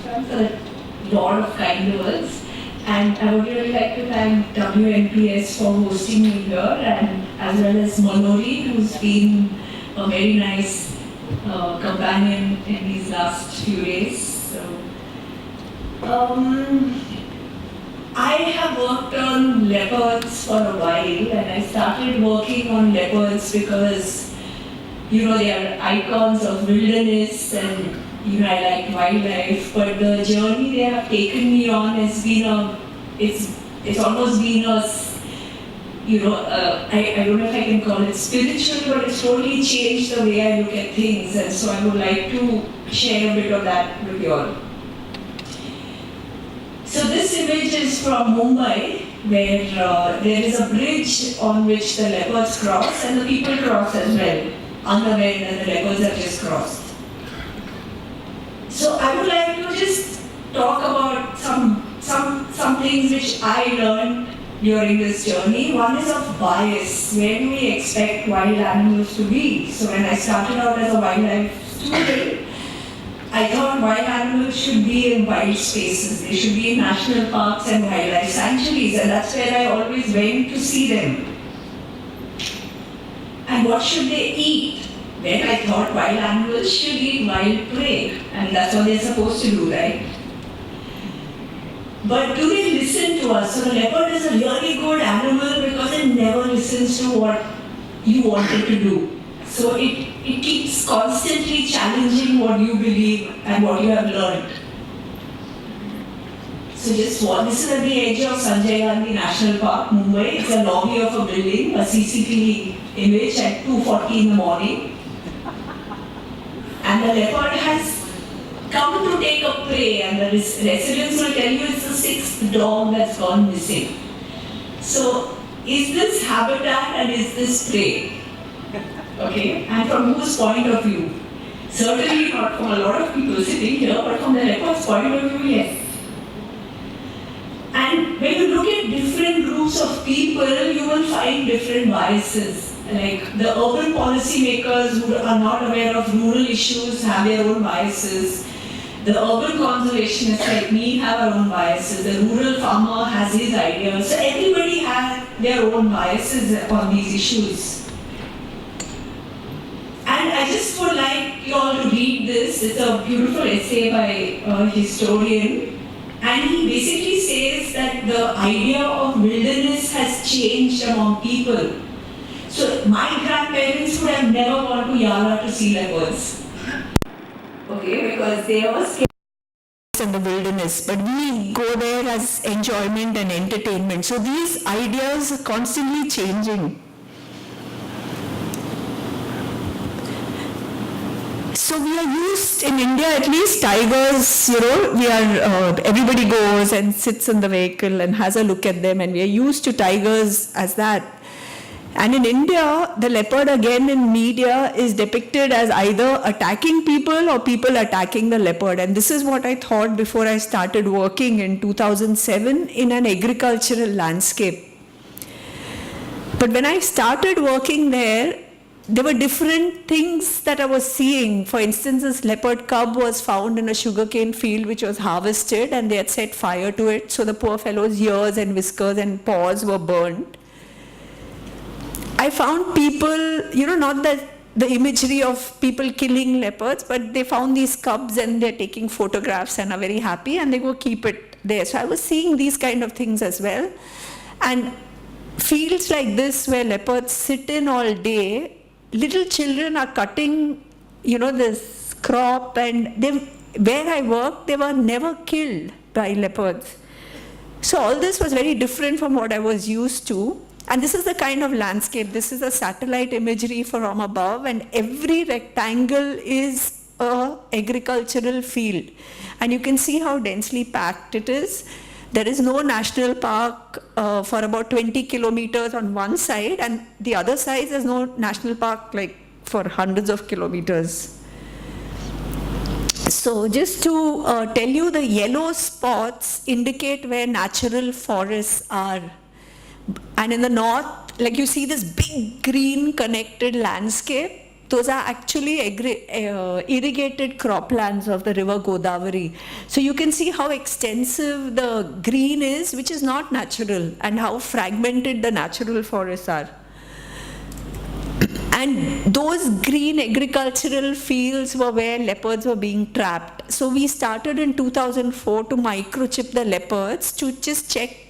for a lot of kind words. And I would really like to thank WNPS for hosting me here, and as well as Manori, who's been a very nice companion in these last few days. So, I have worked on leopards for a while, and I started working on leopards because, they are icons of wilderness, and I like wildlife, but the journey they have taken me on has been it's almost been a, I don't know if I can call it spiritual, but it's totally changed the way I look at things, and so I would like to share a bit of that with you all. So this image is from Mumbai, where there is a bridge on which the leopards cross, and the people cross as well, unaware that the leopards have just crossed. So I would like to just talk about some things which I learned during this journey. One is of bias. Where do we expect wild animals to be? So when I started out as a wildlife student, I thought wild animals should be in wild spaces. They should be in national parks and wildlife sanctuaries, and that's where I always went to see them. And what should they eat? Then I thought wild animals should eat wild prey, and that's what they're supposed to do, right? But do they listen to us? So the leopard is a really good animal because it never listens to what you want it to do. So it keeps constantly challenging what you believe and what you have learned. So this is at the edge of Sanjay Gandhi National Park, Mumbai. It's a lobby of a building, a CCTV image at 2:40 in the morning. And the leopard has come to take a prey, and the residents will tell you it's the 6th dog that's gone missing. So, is this habitat and is this prey? Okay, and from whose point of view? Certainly not from a lot of people sitting here, but from the leopard's point of view, yes. And when you look at different groups of people, you will find different biases. Like the urban policymakers who are not aware of rural issues have their own biases. The urban conservationists like me have our own biases. The rural farmer has his ideas. So everybody has their own biases on these issues. And I just would like you all to read this. It's a beautiful essay by a historian. And he basically says that the idea of wilderness has changed among people. So my grandparents would have never gone to Yala to see leopards. Okay, because they were scared in the wilderness, but we go there as enjoyment and entertainment. So these ideas are constantly changing. So we are used in India, at least tigers, everybody goes and sits in the vehicle and has a look at them, and we are used to tigers as that. And in India, the leopard again in media is depicted as either attacking people or people attacking the leopard. And this is what I thought before I started working in 2007 in an agricultural landscape. But when I started working there were different things that I was seeing. For instance, this leopard cub was found in a sugarcane field which was harvested, and they had set fire to it. So the poor fellow's ears and whiskers and paws were burnt. I found people, not the imagery of people killing leopards, but they found these cubs and they're taking photographs and are very happy, and they go keep it there. So I was seeing these kind of things as well. And fields like this where leopards sit in all day, little children are cutting, this crop, and where I worked, they were never killed by leopards. So all this was very different from what I was used to. And this is the kind of landscape. This is a satellite imagery from above, and every rectangle is an agricultural field. And you can see how densely packed it is. There is no national park for about 20 kilometers on one side, and the other side there's no national park like for hundreds of kilometers. So just to tell you, the yellow spots indicate where natural forests are. And in the north, like you see this big green connected landscape, those are actually irrigated croplands of the river Godavari. So you can see how extensive the green is, which is not natural, and how fragmented the natural forests are. And those green agricultural fields were where leopards were being trapped. So we started in 2004 to microchip the leopards to just check,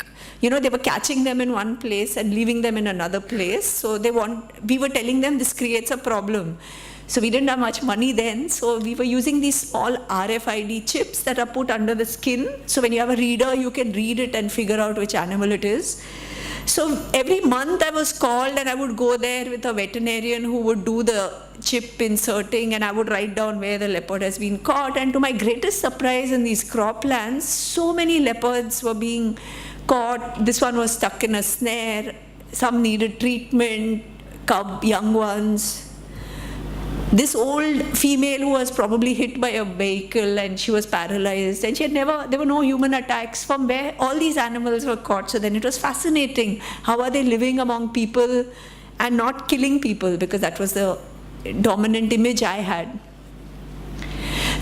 they were catching them in one place and leaving them in another place. So we were telling them this creates a problem. So we didn't have much money then. So we were using these small RFID chips that are put under the skin. So when you have a reader, you can read it and figure out which animal it is. So every month I was called and I would go there with a veterinarian who would do the chip inserting, and I would write down where the leopard has been caught. And to my greatest surprise, in these croplands, so many leopards were being caught. This one was stuck in a snare. Some needed treatment, young ones. This old female who was probably hit by a vehicle and she was paralyzed, and there were no human attacks from where all these animals were caught. So then it was fascinating. How are they living among people and not killing people? Because that was the dominant image I had.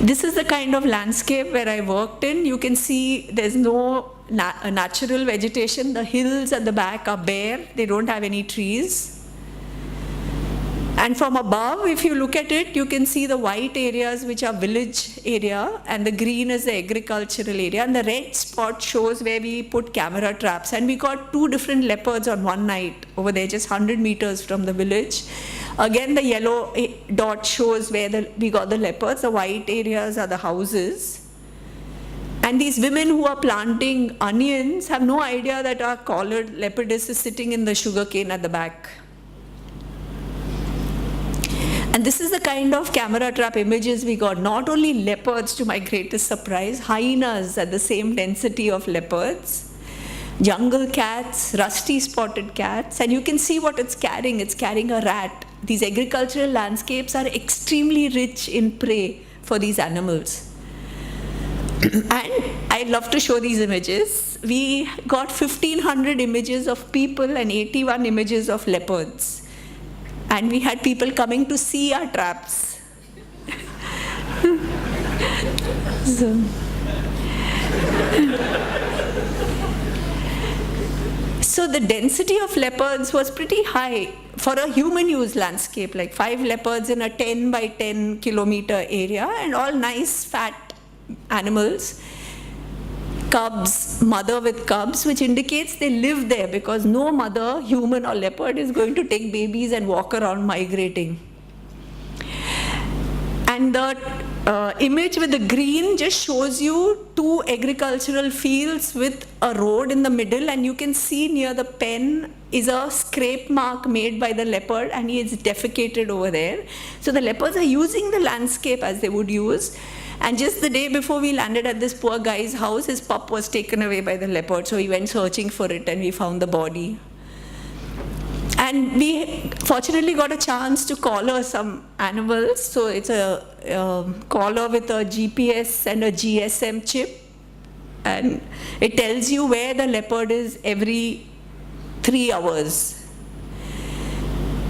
This is the kind of landscape where I worked in. You can see there's no natural vegetation. The hills at the back are bare. They don't have any trees. And from above, if you look at it, you can see the white areas, which are village area, and the green is the agricultural area, and the red spot shows where we put camera traps. And we got 2 different leopards on one night over there, just 100 meters from the village. Again, the yellow dot shows where we got the leopards. The white areas are the houses. And these women who are planting onions have no idea that our collared leopardess is sitting in the sugarcane at the back. And this is the kind of camera trap images we got. Not only leopards, to my greatest surprise, hyenas at the same density of leopards, jungle cats, rusty spotted cats, and you can see what it's carrying. It's carrying a rat. These agricultural landscapes are extremely rich in prey for these animals. And I love to show these images. We got 1,500 images of people and 81 images of leopards. And we had people coming to see our traps. So the density of leopards was pretty high for a human use landscape, like 5 leopards in a 10 by 10 kilometer area, and all nice fat animals. Cubs, mother with cubs, which indicates they live there, because no mother, human or leopard, is going to take babies and walk around migrating. And the image with the green just shows you 2 agricultural fields with a road in the middle, and you can see near the pen is a scrape mark made by the leopard, and he is defecated over there. So the leopards are using the landscape as they would use. And just the day before we landed at this poor guy's house, his pup was taken away by the leopard. So we went searching for it and we found the body. And we fortunately got a chance to collar some animals. So it's a collar with a GPS and a GSM chip. And it tells you where the leopard is every 3 hours.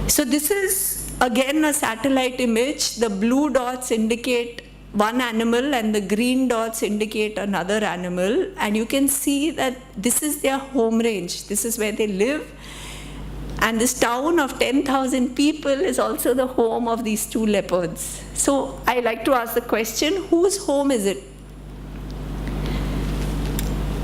So this is again a satellite image. The blue dots indicate one animal and the green dots indicate another animal, and you can see that this is their home range. This is where they live, and this town of 10,000 people is also the home of these 2 leopards. So I like to ask the question, whose home is it?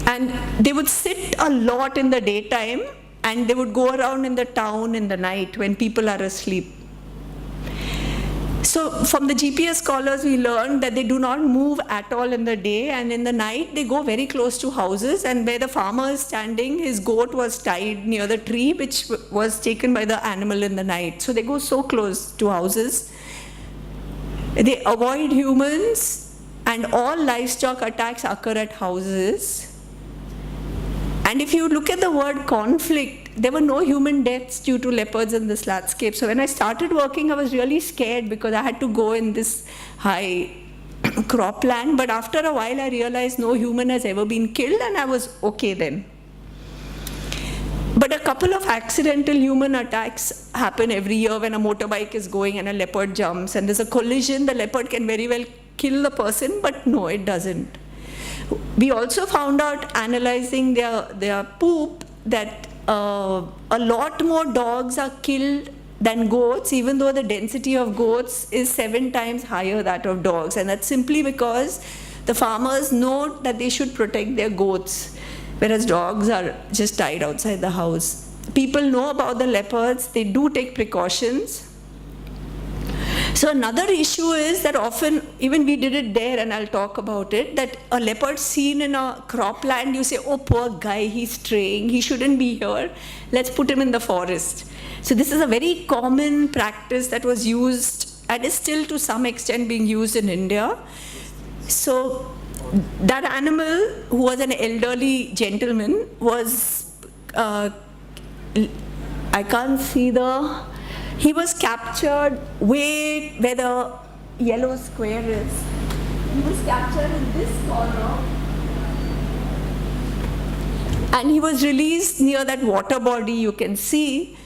And they would sit a lot in the daytime, and they would go around in the town in the night when people are asleep. So from the GPS collars, we learned that they do not move at all in the day, and in the night they go very close to houses, and where the farmer is standing, his goat was tied near the tree which was taken by the animal in the night. So they go so close to houses. They avoid humans, and all livestock attacks occur at houses. And if you look at the word conflict, there were no human deaths due to leopards in this landscape. So when I started working, I was really scared because I had to go in this high cropland. But after a while, I realized no human has ever been killed, and I was okay then. But But a couple of accidental human attacks happen every year when a motorbike is going and a leopard jumps and there's a collision. The leopard can very well kill the person, but no, it doesn't. We also found out, analyzing their poop, that a lot more dogs are killed than goats, even though the density of goats is 7 times higher that of dogs. And that's simply because the farmers know that they should protect their goats, whereas dogs are just tied outside the house. People know about the leopards, they do take precautions. So another issue is that often, even we did it there, and I'll talk about it, that a leopard seen in a cropland, you say, oh, poor guy, he's straying, he shouldn't be here, let's put him in the forest. So this is a very common practice that was used and is still to some extent being used in India. So that animal, who was an elderly gentleman, was, I can't see he was captured way where the yellow square is. He was captured in this corner. And he was released near that water body you can see.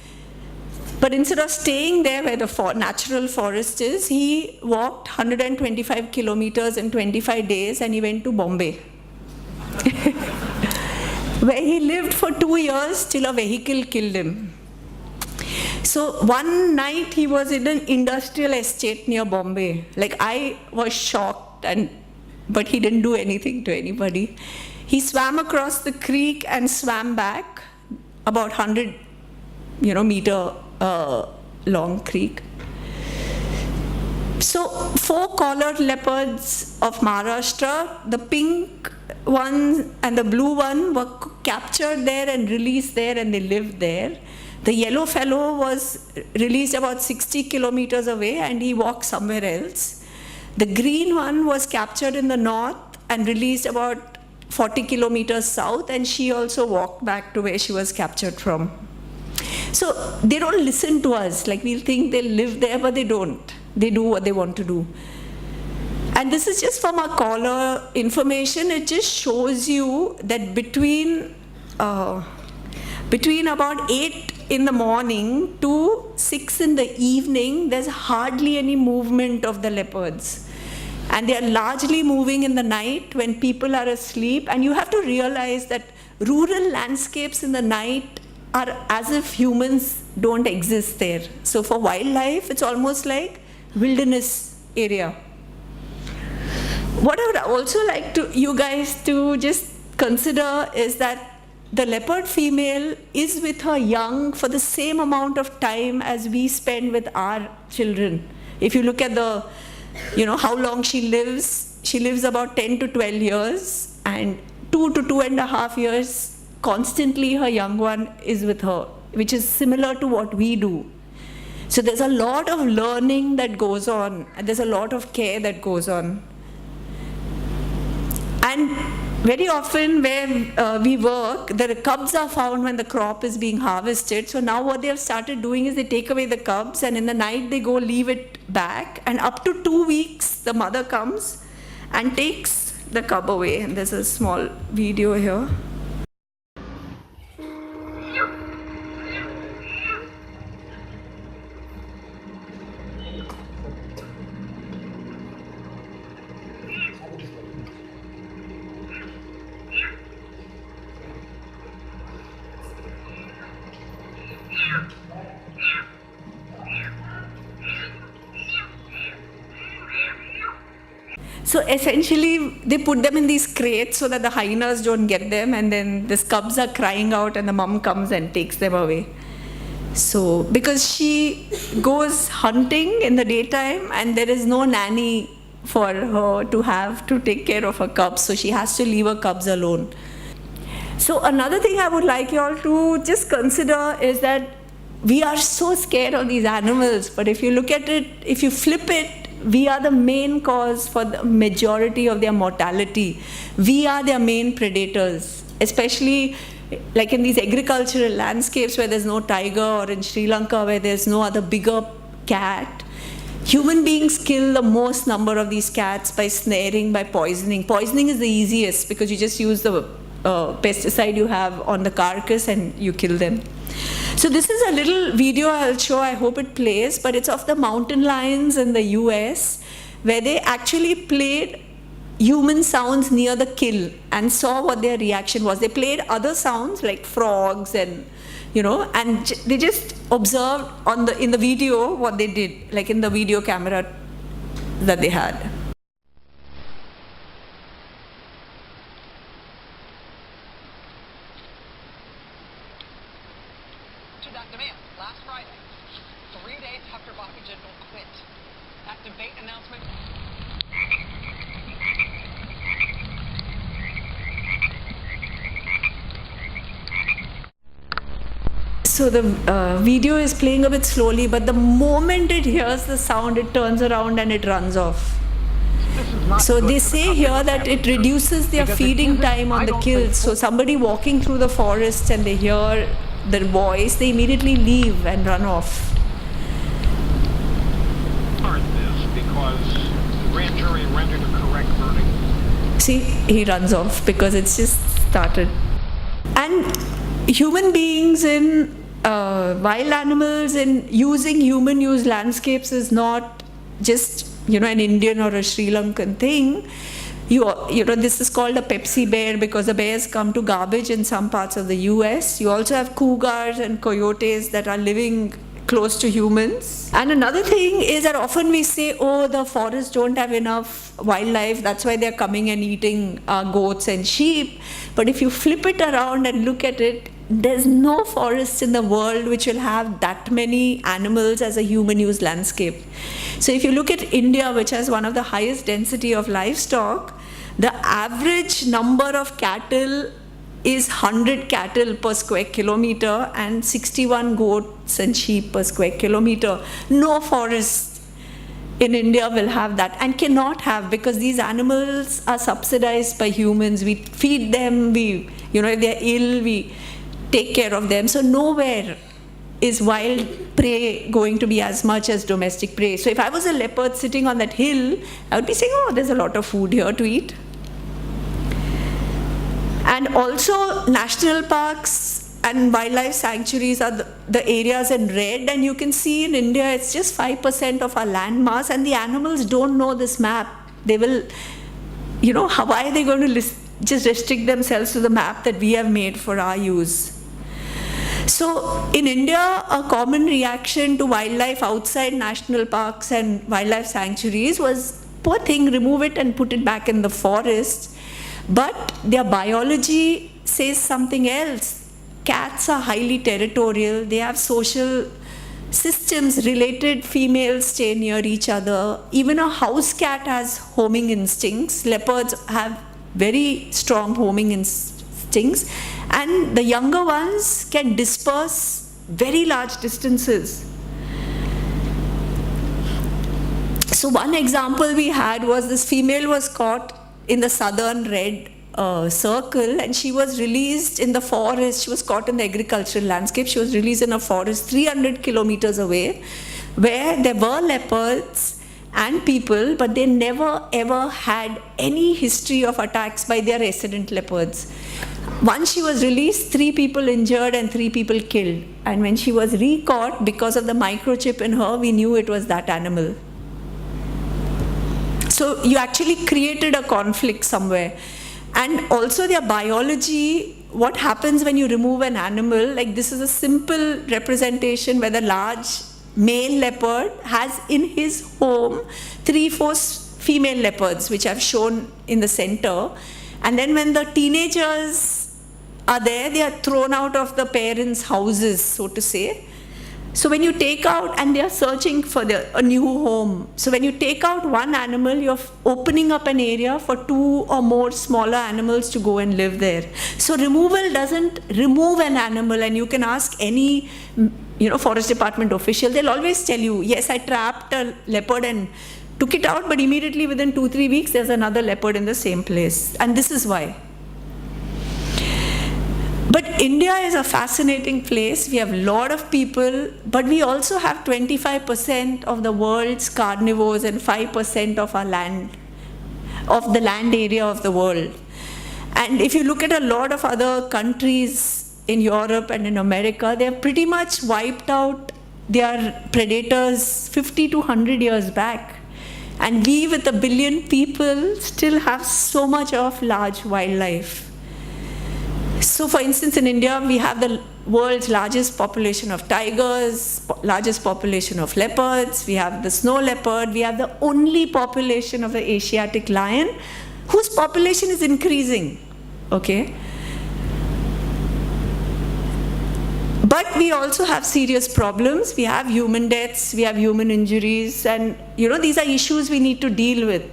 But instead of staying there where the natural forest is, he walked 125 kilometers in 25 days and he went to Bombay, where he lived for 2 years till a vehicle killed him. So one night he was in an industrial estate near Bombay. Like, I was shocked, but he didn't do anything to anybody. He swam across the creek and swam back, about 100 meter long creek. So 4 collared leopards of Maharashtra, the pink one and the blue one, were captured there and released there, and they lived there. The yellow fellow was released about 60 kilometers away and he walked somewhere else. The green one was captured in the north and released about 40 kilometers south, and she also walked back to where she was captured from. So they don't listen to us. Like, we'll think they live there, but they don't. They do what they want to do. And this is just from our caller information. It just shows you that between about 8 in the morning to 6 in the evening, there's hardly any movement of the leopards. And they are largely moving in the night when people are asleep. And you have to realize that rural landscapes in the night are as if humans don't exist there. So for wildlife, it's almost like wilderness area. What I would also like you guys to just consider is that the leopard female is with her young for the same amount of time as we spend with our children. If you look at how long she lives about 10 to 12 years, and 2 to 2.5 years constantly her young one is with her, which is similar to what we do. So there's a lot of learning that goes on, and there's a lot of care that goes on. And very often where we work, the cubs are found when the crop is being harvested. So now what they have started doing is they take away the cubs, and in the night they go leave it back, and up to 2 weeks the mother comes and takes the cub away. And there's a small video here. So essentially, they put them in these crates so that the hyenas don't get them, and then the cubs are crying out and the mom comes and takes them away. So, because she goes hunting in the daytime and there is no nanny for her to have to take care of her cubs, so she has to leave her cubs alone. So another thing I would like you all to just consider is that we are so scared of these animals, but if you look at it, if you flip it, we are the main cause for the majority of their mortality. We are their main predators, especially like in these agricultural landscapes where there's no tiger, or in Sri Lanka where there's no other bigger cat. Human beings kill the most number of these cats by snaring, by poisoning. Poisoning is the easiest because you just use the pesticide you have on the carcass and you kill them. So this is a little video I'll show, I hope it plays, but it's of the mountain lions in the US, where they actually played human sounds near the kill and saw what their reaction was. They played other sounds like frogs and, and they just observed in the video what they did, like in the video camera that they had. To that demand last Friday, 3 days after Bobby Jindal quit. That debate announcement. So the video is playing a bit slowly, but the moment it hears the sound, it turns around and it runs off. So they say here that it reduces their feeding time on the kills. So somebody walking through the forest and they hear the voice, they immediately leave and run off. Because the grand jury rendered a correct verdict. See, he runs off because it's just started. And human beings in wild animals in using human-used landscapes is not just an Indian or a Sri Lankan thing. This is called a Pepsi bear because the bears come to garbage in some parts of the US. You also have cougars and coyotes that are living close to humans. And another thing is that often we say, oh, the forests don't have enough wildlife, that's why they're coming and eating goats and sheep. But if you flip it around and look at it, there's no forest in the world which will have that many animals as a human-used landscape. So if you look at India, which has one of the highest density of livestock, the average number of cattle is 100 cattle per square kilometer and 61 goats and sheep per square kilometer. No forest in India will have that and cannot have, because these animals are subsidized by humans. We feed them, if they're ill, we take care of them. So nowhere is wild prey going to be as much as domestic prey. So if I was a leopard sitting on that hill, I would be saying, oh, there's a lot of food here to eat. And also national parks and wildlife sanctuaries are the areas in red, and you can see in India it's just 5% of our land mass, and the animals don't know this map. They will, why are they going to just restrict themselves to the map that we have made for our use? So in India, a common reaction to wildlife outside national parks and wildlife sanctuaries was, poor thing, remove it and put it back in the forest. But their biology says something else. Cats are highly territorial. They have social systems. Related females stay near each other. Even a house cat has homing instincts. Leopards have very strong homing instincts. And the younger ones can disperse very large distances. So one example we had was this female was caught in the southern red circle, and she was released in the forest. She was caught in the agricultural landscape. She was released in a forest 300 kilometers away, where there were leopards and people, but they never ever had any history of attacks by their resident leopards. Once she was released, 3 people injured and 3 people killed. And when she was re-caught, because of the microchip in her, we knew it was that animal. So you actually created a conflict somewhere. And also their biology, what happens when you remove an animal, like this is a simple representation where the large male leopard has in his home 3-4 female leopards, which I've shown in the center. And then when the teenagers are there, they are thrown out of the parents' houses, so to say. So when you take out, and they are searching for a new home. So when you take out one animal, you're opening up an area for 2 or more smaller animals to go and live there. So removal doesn't remove an animal, and you can ask any forest department official, they'll always tell you, yes, I trapped a leopard and took it out, but immediately within 2-3 weeks, there's another leopard in the same place. And this is why. But India is a fascinating place. We have a lot of people, but we also have 25% of the world's carnivores and 5% of our land, of the land area of the world. And if you look at a lot of other countries in Europe and in America, they have pretty much wiped out their predators 50 to 100 years back. And we, with 1 billion people, still have so much of large wildlife. So for instance, in India, we have the world's largest population of tigers, largest population of leopards, we have the snow leopard, we have the only population of the Asiatic lion, whose population is increasing, okay? But we also have serious problems. We have human deaths, we have human injuries, and these are issues we need to deal with.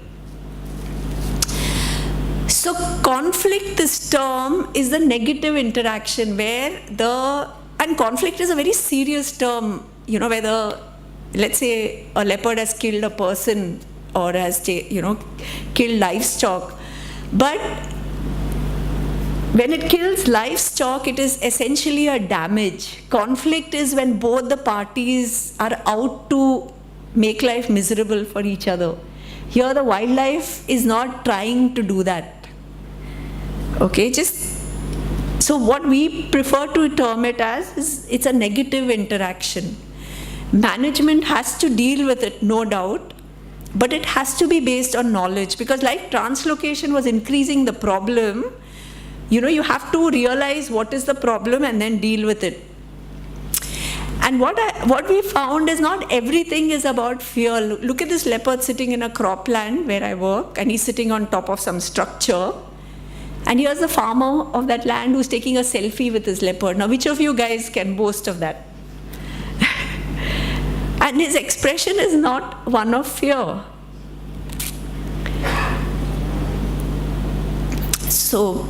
So conflict, this term, is the negative interaction where and conflict is a very serious term, whether, let's say, a leopard has killed a person or has, killed livestock. But when it kills livestock, it is essentially a damage. Conflict is when both the parties are out to make life miserable for each other. Here the wildlife is not trying to do that. Okay, so what we prefer to term it as is it's a negative interaction. Management has to deal with it, no doubt, but it has to be based on knowledge, because like translocation was increasing the problem, you have to realize what is the problem and then deal with it. And what we found is not everything is about fear. Look at this leopard sitting in a cropland where I work, and he's sitting on top of some structure. And here's the farmer of that land who's taking a selfie with his leopard. Now, which of you guys can boast of that? And his expression is not one of fear. So,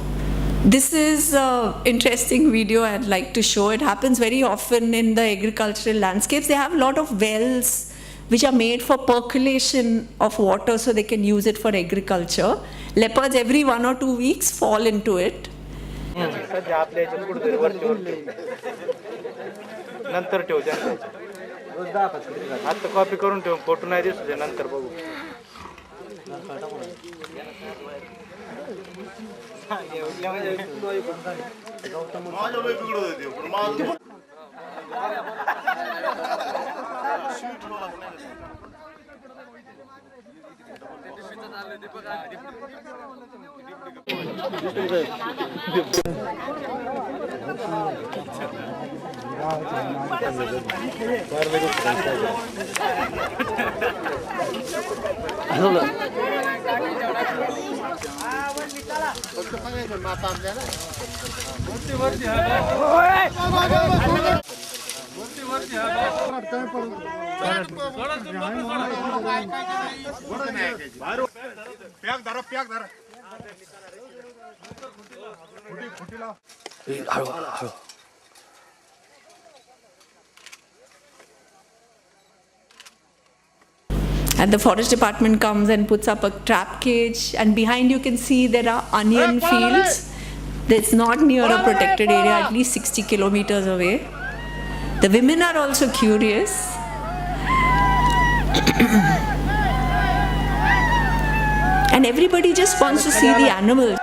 this is an interesting video I'd like to show. It happens very often in the agricultural landscapes. They have a lot of wells which are made for percolation of water so they can use it for agriculture. Leopards every 1 or 2 weeks fall into it. And the forest department comes and puts up a trap cage, and behind you can see there are onion fields. It's not near a protected area, at least 60 kilometers away. The women are also curious. And everybody just wants to see the animals.